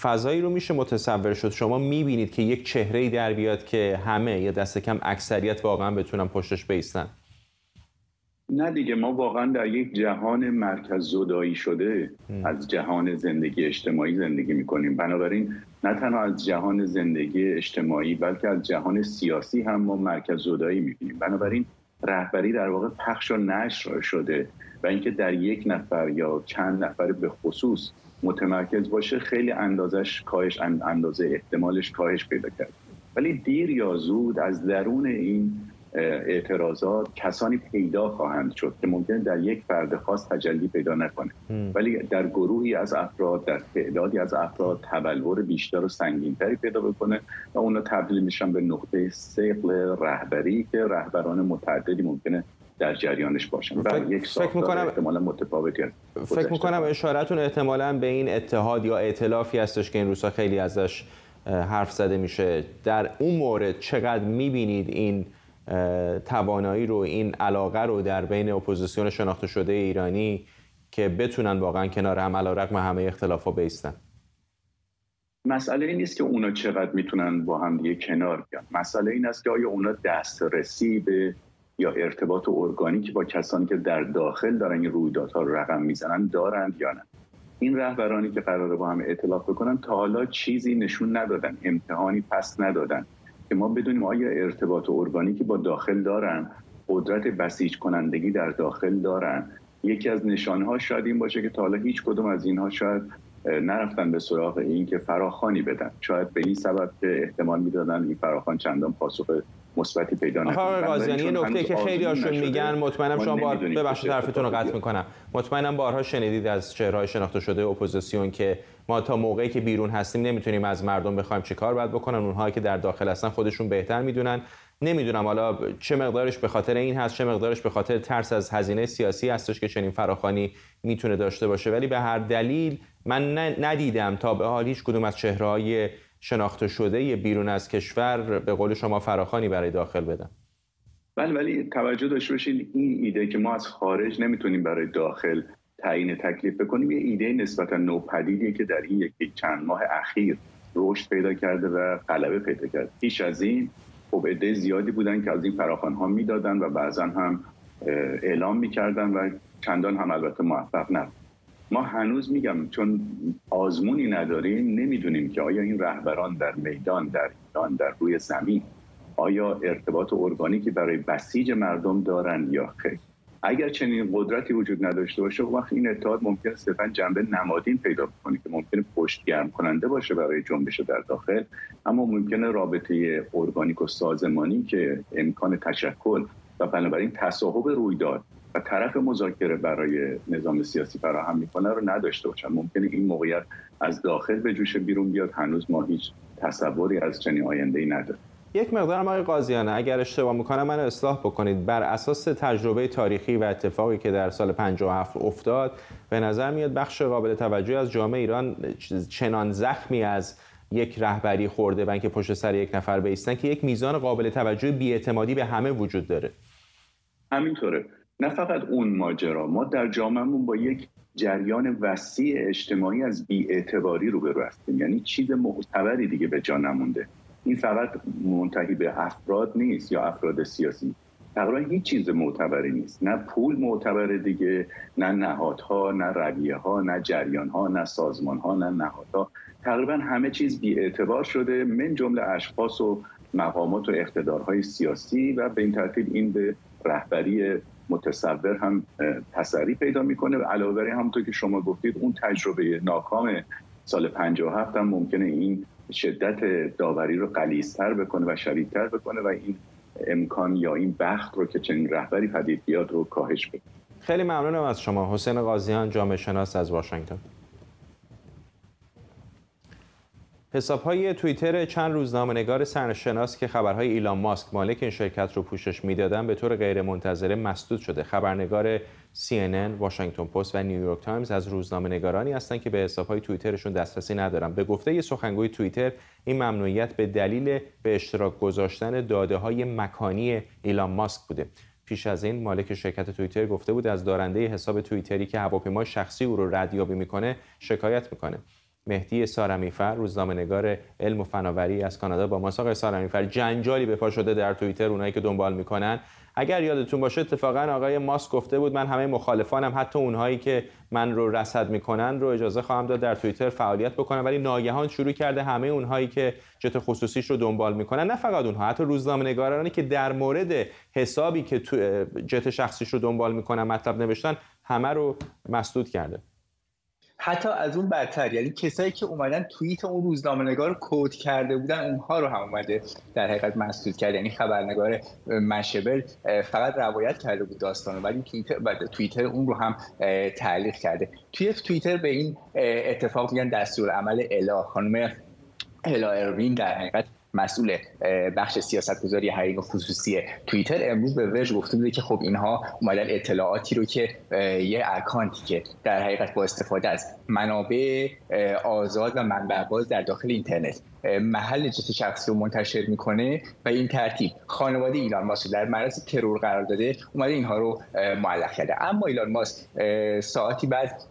فضایی رو میشه متصور شد؟ شما میبینید که یک چهره‌ای در بیاد که همه یا دست کم اکثریت واقعا بتونن پشتش بایستن؟ نه دیگه، ما واقعا در یک جهان مرکز زدایی شده از جهان زندگی اجتماعی زندگی میکنیم. بنابراین نه تنها از جهان زندگی اجتماعی بلکه از جهان سیاسی هم ما مرکز زدایی میبینیم. بنابراین رهبری در واقع پخش و نشر شده و اینکه در یک نفر یا چند نفر به خصوص متمرکز باشه خیلی اندازه احتمالش کاهش پیدا کرد. ولی دیر یا زود از درون این اعتراضات کسانی پیدا خواهند شد که ممکنه در یک فرد خاص تجلی پیدا نکنه، ولی در گروهی از افراد، در تعدادی از افراد تبلور بیشتر و سنگین‌تری پیدا بکنه و اونا تبدیل میشن به نقطه ثقل رهبری که رهبران متعددی ممکنه در جریانش باشن. یک ساختار احتمالاً متفاوتی است. فکر می‌کنم اشارتون احتمالاً به این اتحاد یا ائتلافی هستش که این روزها خیلی ازش حرف زده میشه. در اون مورد چقدر می‌بینید این توانایی رو، این علاقه رو در بین اپوزیسیون شناخته شده ایرانی که بتونن واقعا کنار هم علیرغم همه اختلافات بایستن؟ مسئله این نیست که اونا چقدر میتونن با هم دیگه کنار بیان. مسئله این است که آیا اونا دسترسی به یا ارتباط ارگانیکی با کسانی که در داخل دارن این رویدادها رو رقم میزنن دارند یا نه. این رهبرانی که قراره با هم ائتلاف بکنن تا حالا چیزی نشون ندادن، امتحانی پس ندادن که ما بدونیم آیا ارتباط ارگانیکی با داخل دارن، قدرت بسیج کنندگی در داخل دارن. یکی از نشانه‌ها شاید این باشه که تا حالا هیچ کدوم از اینها شاید نرفتن به سراغ این که فراخوانی بدن. شاید به این سبب که احتمال میدادن این فراخوان چندان پاسخ مثبتی پیدا نکنه. آقای قاضیانی، یه نکته که خیلی هاشون میگن، مطمئنم شما ببخشید حرفتون رو قطع میکنم، مطمئنم بارها شنیدید از چهره‌های شناخته شده اپوزیسیون که ما تا موقعی که بیرون هستیم نمیتونیم از مردم بخوایم چه کار باید بکنن، اونهایی که در داخل هستن خودشون بهتر میدونن. نمیدونم حالا چه مقدارش به خاطر این هست، چه مقدارش به خاطر ترس از هزینه سیاسی هستش که چنین فراخوانی میتونه داشته باشه، ولی به هر دلیل من ندیدم تا به حال هیچ کدوم از چهره‌های شناخته شده بیرون از کشور به قول شما فراخوانی برای داخل بدن. بله، ولی توجه داشته باشید این ایده که ما از خارج نمیتونیم برای داخل تعیین تکلیف بکنیم یه ایده نسبتا نوپدیدیه که در این یکی چند ماه اخیر رشد پیدا کرده و غلبه پیدا کرده. پیش از این خب عده زیادی بودن که از این فراخوان‌ها میدادن و بعضا هم اعلام میکردن و چندان هم البته موفق نبود. ما هنوز میگم چون آزمونی نداریم نمیدونیم که آیا این رهبران در میدان، در ایران، در روی زمین آیا ارتباط ارگانیکی برای بسیج مردم دارند یا خیر. اگر چنین قدرتی وجود نداشته باشه وقت این اتحاد ممکنه صرفاً جنبه نمادین پیدا کنه که ممکنه پشتگرم کننده باشه برای جنبش در داخل، اما ممکنه رابطه ارگانیک و سازمانی که امکان تشکل و بنابراین تصاحب رویداد و طرف مذاکره برای نظام سیاسی فراهم میکنه رو نداشته باشن. ممکنه این موقعیت از داخل به جوش بیرون بیاد. هنوز ما هیچ تصوری از چنین آینده‌ای نداریم. یک مقدار آقای قاضیانه اگر اشتباه میکنم من اصلاح بکنید، بر اساس تجربه تاریخی و اتفاقی که در سال 57 افتاد به نظر میاد بخش قابل توجهی از جامعه ایران چنان زخمی از یک رهبری خورده و اینکه پشت سر یک نفر بایستن که یک میزان قابل توجه بی‌اعتمادی به همه وجود داره. همینطوره. نه فقط اون ماجرا، ما در جامعهمون با یک جریان وسیع اجتماعی از بی‌اعتباری روبرو هستیم. یعنی چیز معتبری دیگه به جا نمونده. این فقط منتهی به افراد نیست یا افراد سیاسی. تقریبا هیچ چیز معتبری نیست. نه پول معتبره دیگه، نه نهادها، نه رویه‌ها، نه جریان‌ها، نه سازمان‌ها، نه نهادها. تقریبا همه چیز بی‌اعتبار شده، من جمله اشخاص و مقامات و اقتدارهای سیاسی و به این ترتیب این به رهبری متصور هم تسری پیدا میکنه. و علاوه بر این همونطور که شما گفتید اون تجربه ناکام سال 57 هم ممکنه این شدت داوری رو غلیظتر بکنه و شدیدتر بکنه و این امکان یا این بخت رو که چنین رهبری پدید بیاد رو کاهش بده. خیلی ممنونم از شما. حسین قاضیان، جامعه شناس از واشنگتن. حساب‌های توییتر چند روزنامه‌نگار سرشناس که خبرهای ایلان ماسک مالک این شرکت رو پوشش میدادن به طور غیرمنتظره مسدود شده. خبرنگار CNN، واشنگتن پست و نیویورک تایمز از روزنامه‌نگارانی هستند که به حساب‌های توییترشون دسترسی ندارن. به گفته یه سخنگوی توییتر این ممنوعیت به دلیل به اشتراک گذاشتن داده‌های مکانی ایلان ماسک بوده. پیش از این مالک شرکت توییتر گفته بود از دارنده حساب توییتری که هواپیمای شخصی او رو ردیابی میکنه شکایت میکنه. مهدی سارمیفر، روزنامه‌نگار علم و فناوری از کانادا با ماست. آقای سارمیفر، جنجالی به پا شده در توییتر، اونایی که دنبال میکنن. اگر یادتون باشه اتفاقا آقای ماسک گفته بود من همه مخالفانم، حتی اونهایی که من رو رصد میکنن رو اجازه خواهم داد در توییتر فعالیت بکنن، ولی ناگهان شروع کرده همه اونهایی که جت خصوصیش رو دنبال میکنن، نه فقط اونها، حتی روزنامه‌نگارانی که در مورد حسابی که جت شخصیش رو دنبال میکنن مطلب نوشتن همه رو مسدود کرده. حتی از اون بدتر، یعنی کسایی که اومدن توییت اون روزنامه‌نگار رو کد کرده بودن اونها رو هم اومده در حقیقت مسدود کرد. یعنی خبرنگار مشبل فقط روایت کرده بود داستانو، ولی توییتر اون رو هم تعلیق کرده. توی توییتر به این اتفاق میگن دستورالعمل الا. خانم الا اروین در حقیقت مسئول بخش سیاستگذاری حقیقی خصوصی توییتر امروز به وژ گفته بوده که خب اینها اومدن اطلاعاتی رو که یه اکانتی که در حقیقت با استفاده از منابع آزاد و منبع باز در داخل اینترنت محل جست شخصی رو منتشر میکنه و این ترتیب خانواده ایلان ماسک در معرض ترور قرار داده، اومده اینها رو معلق کرده. اما ایلان ماسک ساعتی بعد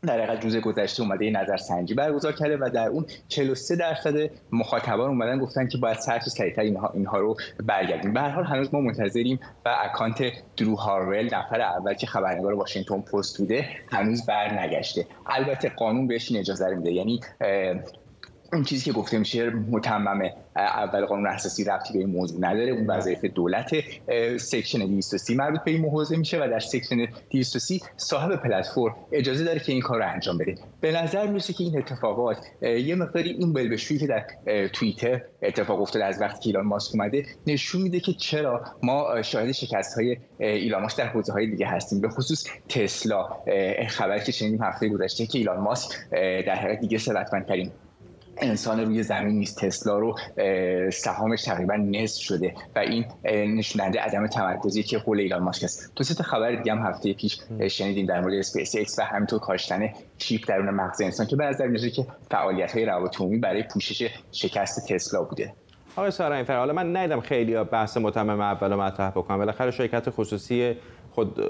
در حقیقت روز گذشته اومده یه نظرسنجی برگزار کرده و در اون 43% مخاطبان اومدن گفتن که باید هر چه سریعتر اینها رو برگردیم. به هر حال هنوز ما منتظریم و اکانت درو هارول نفر اول که خبرنگار واشنگتن پست بوده هنوز برنگشته. البته قانون بهش این اجازه میده، یعنی اون چیزی که گفته میشه متمم اول قانون اساسی ربطی به این موضوع نداره، اون وظایف دولت. سکشن 230 مربوط به این حوزه میشه و در سکشن 230 صاحب پلتفرم اجازه داره که این کار رو انجام بده. به نظر میرسه که این اتفاقات یه مقداری این بلبشویی که در توییتر اتفاق افتاده از وقتی که ایلان ماسک اومده نشون میده که چرا ما شاهد شکست‌های ایلان ماسک در حوزه‌های دیگه هستیم، به خصوص تسلا. خبری که شنیدیم هفته گذشته که ایلان ماسک در حقیقت دیگه ثروتمندترین انسان روی زمین نیست، تسلا رو سهامش تقریبا نصف شده و این نشوننده عدم تمرکزی که حول ایلان ماسک است. دو سه خبر دیگه هم هفته پیش شنیدیم در مورد اسپیس ایکس و همینطور کاشتن چیپ درون مغز انسان که به نظر میاد که فعالیت‌های روابط عمومی برای پوشش شکست تسلا بوده. آقای سارایی‌فر، حالا من ندیدم خیلی بحث متمم اولو مطرح بکنم، بالاخره شرکت خصوصی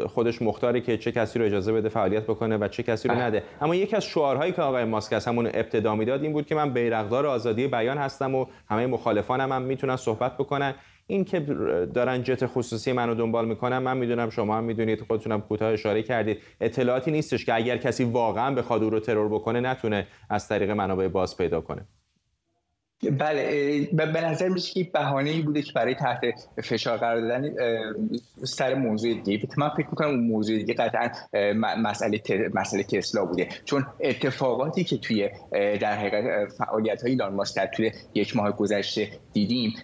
خودش مختاره که چه کسی رو اجازه بده فعالیت بکنه و چه کسی رو نده. اما یکی از شعارهایی که آقای ماسک از همون ابتدا میداد این بود که من بیرقدار آزادی بیان هستم و همه مخالفانم هم میتونن صحبت بکنن. این که دارن جت خصوصی منو دنبال میکنن، من میدونم شما هم میدونید، خودتونم کوتاه اشاره کردید، اطلاعاتی نیستش که اگر کسی واقعا بخواد او رو ترور بکنه نتونه از طریق منابع باز پیدا کنه. بله، به نظر میاد که بهانه‌ای بوده که برای تحت فشار قرار دادن سر موضوع دیگه. من فکر می‌کنم اون موضوع دیگه قطعاً مسئله تسلا بوده، چون اتفاقاتی که توی در حقیقت فعالیت‌های ایلان ماسک در طول یک ماه گذشته دیدیم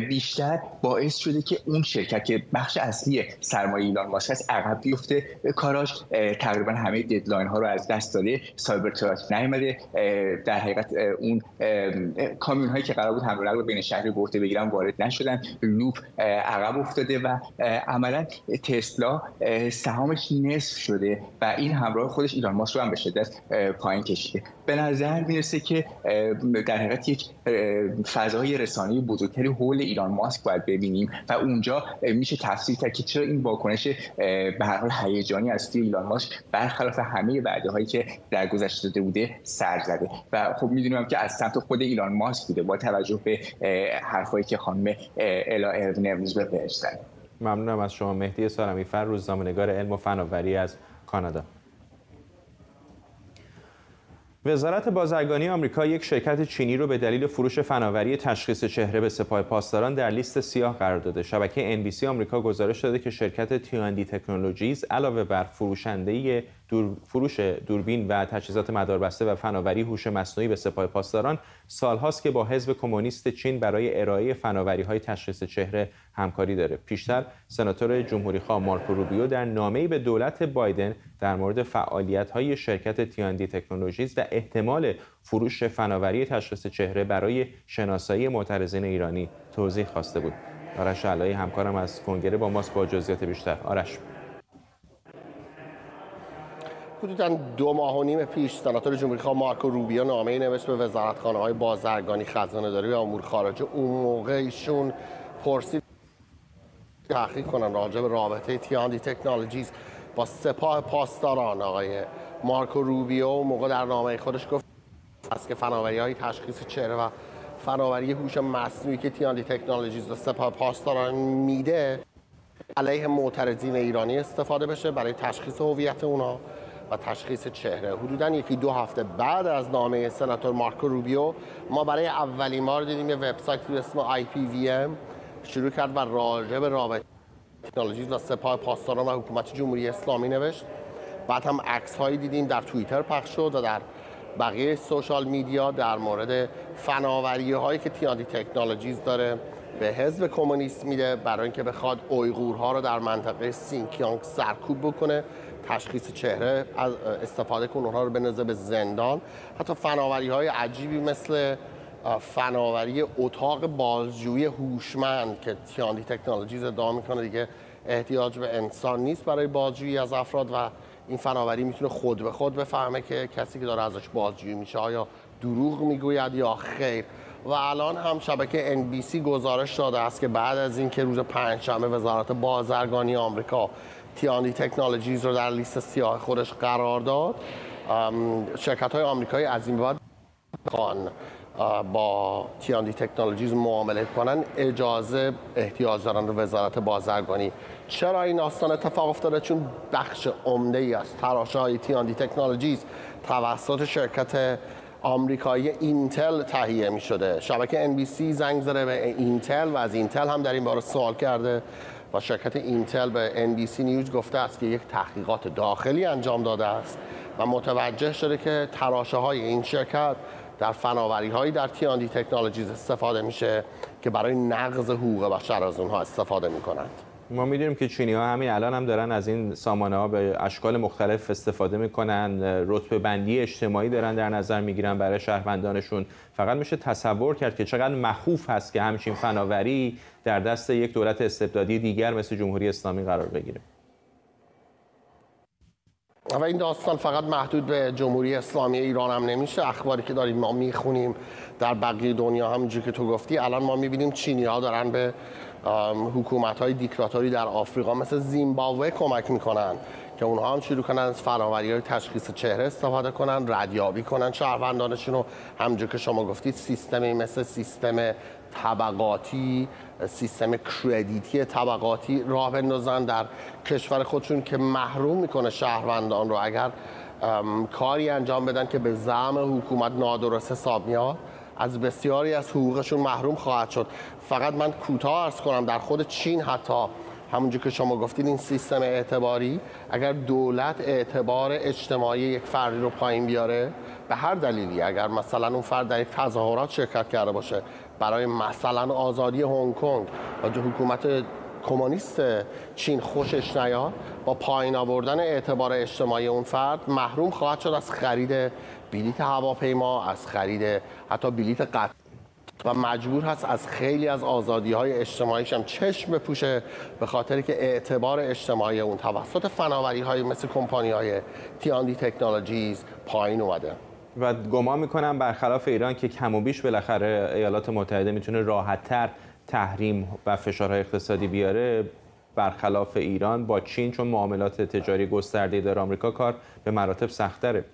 بیشتر باعث شده که اون شرکت که بخش اصلی سرمایه ایلان ماسک است عقب بیفته. کاراش تقریباً همه ددلاین‌ها رو از دست داده، سایبر تراک نیامده، در حقیقت اون کامیون هایی که قرار بود حمل و نقل بین شهر گرفته بگیرن وارد نشدن، لوپ عقب افتاده و عملا تسلا سهامش نصف شده و این همراه خودش ایلان ماسک رو هم به شدت پایین کشیده. به نظر میرسه که در حقیقت یک فضای رسانه‌ای بزرگتری حول ایلان ماسک باید ببینیم و اونجا میشه تفسیر کرد که چرا این واکنش به هر حال هیجانی از سوی ایلان ماسک برخلاف همه وعده‌هایی که در گذشته داده بوده سر زده و خب میدونیم که از سمت خود ایلان ماسک بوده با توجه به حرفایی که خانم الا اروین امروز به وژ زد. ممنونم از شما. مهدی سارمی‌فر، روزنامه‌نگار علم و فناوری از کانادا. وزارت بازرگانی آمریکا یک شرکت چینی رو به دلیل فروش فناوری تشخیص چهره به سپاه پاسداران در لیست سیاه قرار داده. شبکه NBC آمریکا گزارش داده که شرکت تیاندی تکنولوژیز علاوه بر فروش دوربین و تجهیزات مداربسته و فناوری هوش مصنوعی به سپاه پاسداران، سالهاست که با حزب کمونیست چین برای ارائه فناوری‌های تشخیص چهره همکاری داره. پیشتر سناتور جمهوری‌خواه مارکو روبیو در نامه‌ای به دولت بایدن در مورد فعالیت‌های شرکت تیاندی تکنولوژیز و احتمال فروش فناوری تشخیص چهره برای شناسایی معترضین ایرانی توضیح خواسته بود. آرش علایی همکارم از کنگره با ماست با جزئیات بیشتر. آرش. حدوداً 2 ماه و نیم پیش سناتور جمهوری‌خواه مارکو روبیو نامه‌ای نوشت به وزارتخانه‌های بازرگانی، خزانه‌داری و امور خارجه. اون موقع ایشون پرسید تحقیق کنن راجع به رابطه تیاندی تکنولوژیز با سپاه پاسداران. آقای مارکو روبیو موقع در نامه خودش گفت است که فناوری‌های تشخیص چهره و فناوری هوش مصنوعی که تیاندی تکنولوژیز و سپاه پاسداران میده علیه معترضین ایرانی استفاده بشه برای تشخیص هویت اونها و تشخیص چهره. حدوداً 1-2 هفته بعد از نامه سناتور مارکو روبیو ما برای اولین بار دیدیم یه وبسایت به اسم IPVM شروع کرد و راجع به رابطه تکنولوژیز و سپاه پاسداران و حکومت جمهوری اسلامی نوشت. بعد هم عکس‌هایی دیدیم در توییتر پخش شد و در بقیه سوشال میدیا در مورد فناوری‌هایی که تیاندی تکنولوژیز داره به حزب کمونیست میده برای اینکه بخواد اویغورها رو در منطقه سینکیانگ سرکوب بکنه، تشخیص چهره از استفاده کنه، اونها رو بندازه به زندان. حتی فناوری‌های عجیبی مثل فناوری اتاق بازجویی هوشمند که تیاندی تکنولوژیز ادعا میکنه دیگه احتیاج به انسان نیست برای بازجویی از افراد و این فناوری میتونه خود به خود بفهمه که کسی که داره ازش بازجویی میشه آیا دروغ میگوید یا خیر. و الان هم شبکه NBC گزارش داده است که بعد از اینکه روز پنجشنبه وزارت بازرگانی آمریکا تیاندی تکنولوژیز رو در لیست سیاه خودش قرار داد، شرکت‌های آمریکایی از این بعد با تیاندی تکنولوژیز معامله کنن اجازه احتیاج دارن به وزارت بازرگانی. چرا این داستان اتفاق افتاده؟ چون بخش عمده‌ای از تراشه‌های تیاندی تکنولوژیز توسط شرکت آمریکایی اینتل تهیه می شده. شبکه NBC زنگ زده به اینتل و از اینتل هم در این باره سوال کرده و شرکت اینتل به NBC نیوز گفته است که یک تحقیقات داخلی انجام داده است و متوجه شده که تراشه های این شرکت در فناوری هایی در تیاندی تکنولوژیز استفاده میشه که برای نقض حقوق بشر از اونها استفاده میکنند. ما میدونیم که چینی‌ها همین الان هم دارن از این سامانه‌ها به اشکال مختلف استفاده میکنن، رتبه بندی اجتماعی دارن در نظر میگیرن برای شهروندانشون. فقط میشه تصور کرد که چقدر مخوف هست که همچین فناوری در دست یک دولت استبدادی دیگر مثل جمهوری اسلامی قرار بگیره. و این داستان فقط محدود به جمهوری اسلامی ایران هم نمیشه. اخباری که داریم ما میخونیم در بقیه دنیا همونجوری که تو گفتی، الان ما میبینیم چینی‌ها دارن به حکومت‌های دیکتاتوری در آفریقا مثل زیمبابوه کمک میکنن که اونها هم شروع کنن از فناوری‌های تشخیص چهره استفاده کنن، ردیابی کنن شهروندانشون رو. همونجور که شما گفتید سیستمی مثل سیستم طبقاتی، سیستم کردیتی طبقاتی راه بندازن در کشور خودشون که محروم میکنه شهروندان رو اگر کاری انجام بدن که به زعم حکومت نادرست حساب میاد از بسیاری از حقوقشون محروم خواهد شد. فقط من کوتاه عرض کنم در خود چین حتی همونجور که شما گفتید این سیستم اعتباری، اگر دولت اعتبار اجتماعی یک فردی رو پایین بیاره به هر دلیلی، اگر مثلا اون فرد در یک تظاهرات شرکت کرده باشه برای مثلا آزادی هنگ کنگ و حکومت کمونیست چین خوشش نیاد، با پایین آوردن اعتبار اجتماعی اون فرد محروم خواهد شد از خرید بلیط هواپیما، از خرید حتی بلیط قطار و مجبور هست از خیلی از آزادی‌های اجتماعیش هم چشم بپوشه به خاطر که اعتبار اجتماعی اون توسط فناوری‌های مثل کمپانی‌های تیاندی تکنولوژیز پایین اومده. و گمان میکنم برخلاف ایران که کم و بیش بالاخره ایالات متحده میتونه راحت‌تر تحریم و فشارهای اقتصادی بیاره، برخلاف ایران با چین چون معاملات تجاری گسترده‌ای داره آمریکا کار به مراتب سخت‌تره.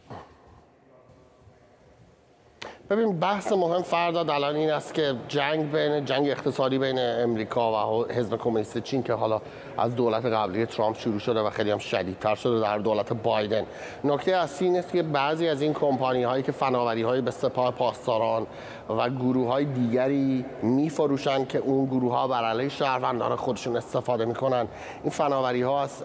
ببین بحث مهم فرداد الان این است که جنگ اقتصادی بین امریکا و حزب کمونیست چین که حالا از دولت قبلی ترامپ شروع شده و خیلی هم شدیدتر شده در دولت بایدن. نکته اصلی این است که بعضی از این کمپانی هایی که فناوری های به سپاه پاسداران و گروه های دیگری میفروشن که اون گروه ها بر علیه شهروندان خودشون استفاده میکنن، این فناوری ها از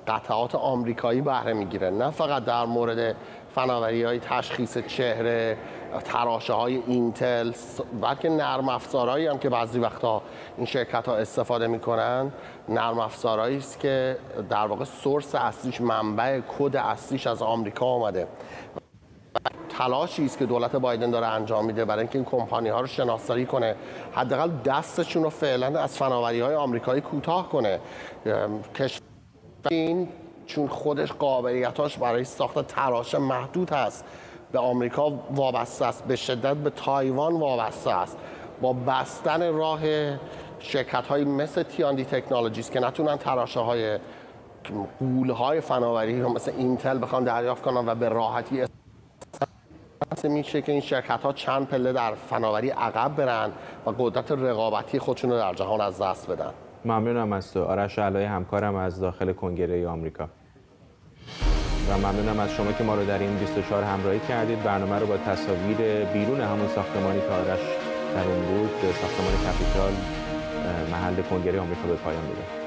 قطعات آمریکایی بهره میگیره، نه فقط در مورد فناوری های تشخیص چهره، تراشه های اینتل، بلکه نرم افزارهایی هم که بعضی وقتا این شرکت ها استفاده میکنن، نرم افزارهایی است که در واقع سورس اصلیش، منبع کد اصلیش از آمریکا آمده. تلاشی است که دولت بایدن داره انجام میده برای اینکه این کمپانی ها رو شناسایی کنه، حداقل دستشون رو فعلا از فناوری های آمریکایی کوتاه کنه. این چون خودش قابلیتاش برای ساخت تراشه محدود هست، به آمریکا وابسته است، به شدت به تایوان وابسته است. با بستن راه شرکت‌های مثل تیاندی تکنولوژیز که نتونن تراشه های غول‌های فناوری مثل اینتل بخوان دریافت کنن و به راحتی میشه که این شرکت‌ها چند پله در فناوری عقب برن و قدرت رقابتی خودشون رو در جهان از دست بدن. ممنونم از تو آرش علایی، همکارم از داخل کنگره آمریکا، و ممنونم از شما که ما رو در این 24 همراهی کردید. برنامه رو با تصاویر بیرون همون ساختمانی که آرش در اون بود، ساختمان کپیتال محل کنگره آمریکا به پایان می‌بریم.